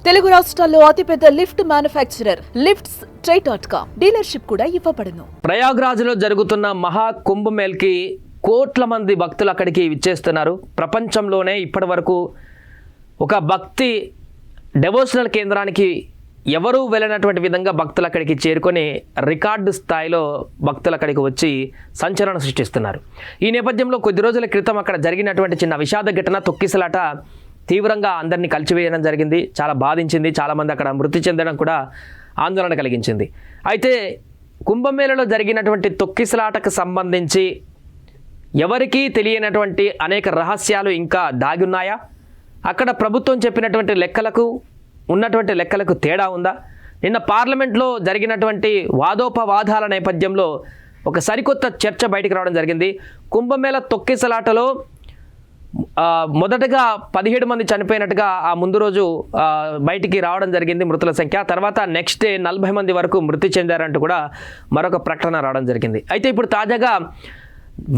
తెలుగు రాష్ట్రాల్లో అతిపెద్ద lift manufacturer lifts ట్రై.com dealership కూడా ఇవ్వబడును. ప్రయాగ్రాజ్లో జరుగుతున్న మహా కుంభమేళకి కోట్ల మంది భక్తులు అక్కడికి విచ్చేస్తున్నారు. ప్రపంచంలోనే ఇప్పటి వరకు ఒక భక్తి డెవోషనల్ కేంద్రానికి ఎవరూ వెళ్ళినటువంటి విధంగా భక్తులు అక్కడికి చేరుకొని రికార్డు స్థాయిలో భక్తులు అక్కడికి వచ్చి సంచలనం సృష్టిస్తున్నారు. ఈ నేపథ్యంలో కొద్ది రోజుల క్రితం అక్కడ జరిగినటువంటి చిన్న విషాద ఘటన, తొక్కిసలాట తీవ్రంగా అందరినీ కలిచివేయడం జరిగింది. చాలా బాధించింది. చాలామంది అక్కడ మృతి చెందడం కూడా ఆందోళన కలిగించింది. అయితే కుంభమేళలో జరిగినటువంటి తొక్కిసలాటకు సంబంధించి ఎవరికీ తెలియనటువంటి అనేక రహస్యాలు ఇంకా దాగి ఉన్నాయా? అక్కడ ప్రభుత్వం చెప్పినటువంటి లెక్కలకు ఉన్నటువంటి లెక్కలకు తేడా ఉందా? నిన్న పార్లమెంట్లో జరిగినటువంటి వాదోపవాదాల నేపథ్యంలో ఒక సరికొత్త చర్చ బయటికి రావడం జరిగింది. కుంభమేళ తొక్కిసలాటలో మొదటగా 17 మంది చనిపోయినట్టుగా ఆ ముందు రోజు బయటికి రావడం జరిగింది మృతుల సంఖ్య. తర్వాత నెక్స్ట్ డే 40 మంది వరకు మృతి చెందారంటూ కూడా మరొక ప్రకటన రావడం జరిగింది. అయితే ఇప్పుడు తాజాగా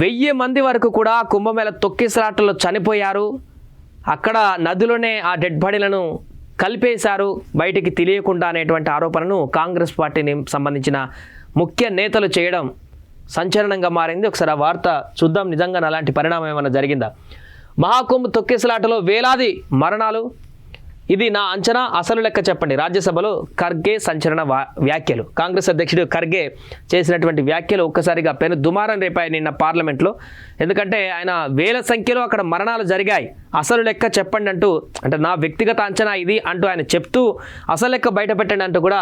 1000 మంది వరకు కూడా కుంభమేళ తొక్కిసలాటలో చనిపోయారు. అక్కడ నదిలోనే ఆ డెడ్ బాడీలను కలిపేశారు బయటికి తెలియకుండా అనేటువంటి ఆరోపణను కాంగ్రెస్ పార్టీని సంబంధించిన ముఖ్య నేతలు చేయడం సంచలనంగా మారింది. ఒకసారి ఆ వార్త చూద్దాం. నిజంగా అలాంటి పరిణామం ఏమైనా జరిగిందా? మహాకుంభ్ తొక్కిసలాటలో వేలాది మరణాలు, ఇది నా అంచనా, అసలు లెక్క చెప్పండి. రాజ్యసభలో ఖర్గే సంచలన వ్యాఖ్యలు. కాంగ్రెస్ అధ్యక్షుడు ఖర్గే చేసినటువంటి వ్యాఖ్యలు ఒక్కసారిగా పెను దుమారం రేపాయి నిన్న పార్లమెంట్లో. ఎందుకంటే ఆయన వేల సంఖ్యలో అక్కడ మరణాలు జరిగాయి, అసలు లెక్క చెప్పండి అంటూ, అంటే నా వ్యక్తిగత అంచనా ఇది అంటూ ఆయన చెప్తూ అసలు లెక్క బయటపెట్టండి అంటూ కూడా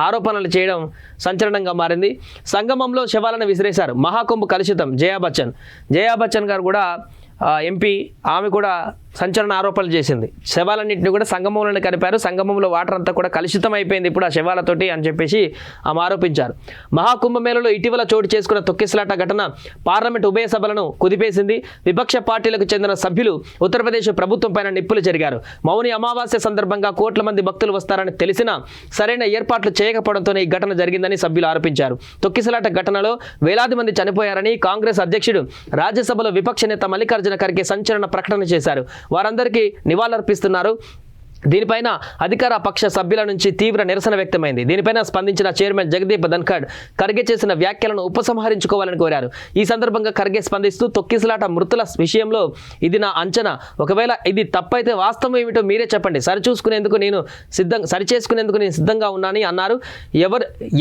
ఆరోపణలు చేయడం సంచలనంగా మారింది. సంగమంలో శవాలను విసిరేశారు. మహాకుంభ్ కలుషితం. జయా బచ్చన్ గారు కూడా ఎంపీ, ఆమె కూడా సంచలన ఆరోపణలు చేసింది. శవాలన్నింటినీ కూడా సంగమంలోనే కలిపారు, సంగమంలో వాటర్ అంతా కూడా కలుషితం అయిపోయింది ఇప్పుడు ఆ శవాలతోటి అని చెప్పేసి ఆమె ఆరోపించారు. మహాకుంభమేళలో ఇటీవల చోటు చేసుకున్న తొక్కిసలాట ఘటన పార్లమెంట్ ఉభయ సభలను కుదిపేసింది. విపక్ష పార్టీలకు చెందిన సభ్యులు ఉత్తరప్రదేశ్ ప్రభుత్వం పైన నిప్పులు చెరిగారు. మౌని అమావాస్య సందర్భంగా కోట్ల మంది భక్తులు వస్తారని తెలిసినా సరైన ఏర్పాట్లు చేయకపోవడంతోనే ఈ ఘటన జరిగిందని సభ్యులు ఆరోపించారు. తొక్కిసలాట ఘటనలో వేలాది మంది చనిపోయారని కాంగ్రెస్ అధ్యక్షుడు రాజ్యసభలో విపక్ష నేత మల్లికార్జున ఖర్గే సంచలన ప్రకటన చేశారు. వారందరికీ నివాళులర్పిస్తున్నారు. దీనిపైన అధికార పక్ష సభ్యుల నుంచి తీవ్ర నిరసన వ్యక్తమైంది. దీనిపైన స్పందించిన చైర్మన్ జగదీప్ ధన్ఖడ్ ఖర్గే చేసిన వ్యాఖ్యలను ఉపసంహరించుకోవాలని కోరారు. ఈ సందర్భంగా ఖర్గే స్పందిస్తూ తొక్కిసలాట మృతుల విషయంలో ఇది నా అంచనా, ఒకవేళ ఇది తప్పైతే వాస్తవం ఏమిటో మీరే చెప్పండి, సరిచేసుకునేందుకు నేను సిద్ధంగా ఉన్నానని అన్నారు.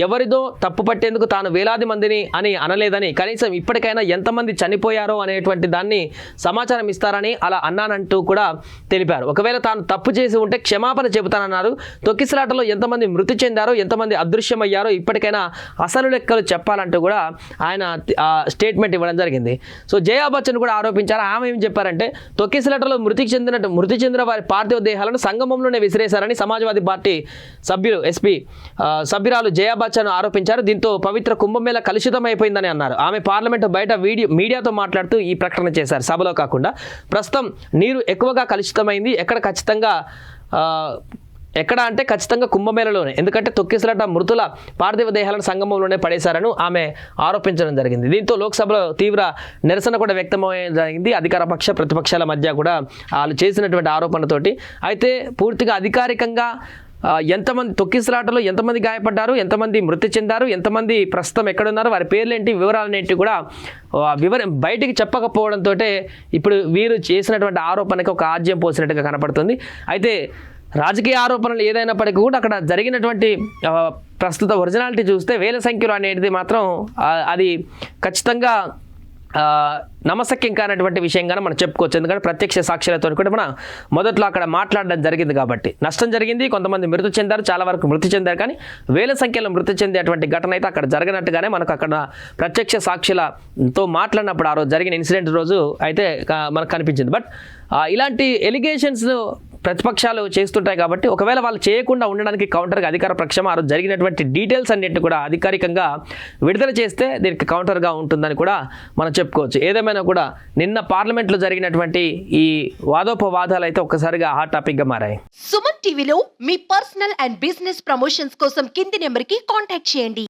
ఎవరిదో తప్పు పట్టేందుకు తాను వేలాది మందిని అని అనలేదని, కనీసం ఇప్పటికైనా ఎంతమంది చనిపోయారో అనేటువంటి దాన్ని సమాచారం ఇస్తారని అలా అన్నానంటూ కూడా తెలిపారు. ఒకవేళ తాను తప్పు చేసి ఉంటే క్షమాపణ చెబుతానన్నారు. తొక్కిసలాటలో ఎంతమంది మృతి చెందారో, ఎంతమంది అదృశ్యమయ్యారో ఇప్పటికైనా అసలు లెక్కలు చెప్పాలంటూ కూడా ఆయన స్టేట్మెంట్ ఇవ్వడం జరిగింది. సో జయా బచ్చన్ కూడా ఆరోపించారు. ఆమె ఏం చెప్పారంటే, తొక్కిసలాటలో మృతి చెందిన వారి పార్థివ దేహాలను సంగమంలోనే విసిరేశారని సమాజ్వాదీ పార్టీ సభ్యురాలు జయా బచ్చన్ ఆరోపించారు. దీంతో పవిత్ర కుంభమేళ కలుషితమైపోయిందని అన్నారు. ఆమె పార్లమెంటు బయట మీడియాతో మాట్లాడుతూ ఈ ప్రకటన చేశారు. సభలో కాకుండా ప్రస్తుతం నీరు ఎక్కువగా కలుషితమైంది, ఎక్కడ అంటే ఖచ్చితంగా కుంభమేళలోనే, ఎందుకంటే తొక్కిసలాట మృతుల పార్థివ దేహాలను సంగమంలోనే పడేశారని ఆమె ఆరోపించడం జరిగింది. దీంతో లోక్సభలో తీవ్ర నిరసన కూడా వ్యక్తమయ్యడం జరిగింది అధికార పక్ష ప్రతిపక్షాల మధ్య కూడా వాళ్ళు చేసినటువంటి ఆరోపణలతోటి. అయితే పూర్తిగా అధికారికంగా ఎంతమంది తొక్కిసలాటలో ఎంతమంది గాయపడ్డారు, ఎంతమంది మృతి చెందారు, ఎంతమంది ప్రస్తుతం ఎక్కడున్నారు, వారి పేర్లేంటి, వివరాలనేంటి కూడా బయటికి చెప్పకపోవడంతో ఇప్పుడు వీరు చేసినటువంటి ఆరోపణకి ఒక ఆజ్యం పోసినట్టుగా కనపడుతుంది. అయితే రాజకీయ ఆరోపణలు ఏదైనప్పటికీ కూడా అక్కడ జరిగినటువంటి ప్రస్తుత ఒరిజినాలిటీ చూస్తే వేల సంఖ్యలో అనేది మాత్రం అది ఖచ్చితంగా నమ్మశక్యం కానటువంటి విషయంగానే మనం చెప్పుకోవచ్చు. ఎందుకంటే ప్రత్యక్ష సాక్షులతో కూడా మనం మొదట్లో అక్కడ మాట్లాడడం జరిగింది కాబట్టి నష్టం జరిగింది, కొంతమంది మృతి చెందారు, చాలా వరకు మృతి చెందారు. కానీ వేల సంఖ్యలో మృతి చెందేటువంటి ఘటన అయితే అక్కడ జరగనట్టుగానే మనకు అక్కడ ప్రత్యక్ష సాక్షులతో మాట్లాడినప్పుడు ఆ రోజు జరిగిన ఇన్సిడెంట్ రోజు అయితే మనకు కనిపించింది. బట్ ఇలాంటి ఎలిగేషన్స్ ప్రతిపక్షాలు చేస్తుంటాయి కాబట్టి ఒకవేళ వాళ్ళు చేయకుండా ఉండడానికి కౌంటర్గా అధికార పక్షం ఆ రోజు జరిగినటువంటి డీటెయిల్స్ అన్నింటినీ కూడా అధికారికంగా విడుదల చేస్తే దీనికి కౌంటర్గా ఉంటుందని కూడా మనం చెప్పుకోవచ్చు. ఏదేమైనా కూడా నిన్న పార్లమెంట్లో జరిగినటువంటి ఈ వాదోపవాదాలు అయితే ఒక్కసారిగా హాట్ టాపిక్గా మారాయి. సుమన్ టీవీలో మీ పర్సనల్ అండ్ బిజినెస్ ప్రమోషన్స్ కోసం కింది నెంబర్కి కాంటాక్ట్ చేయండి.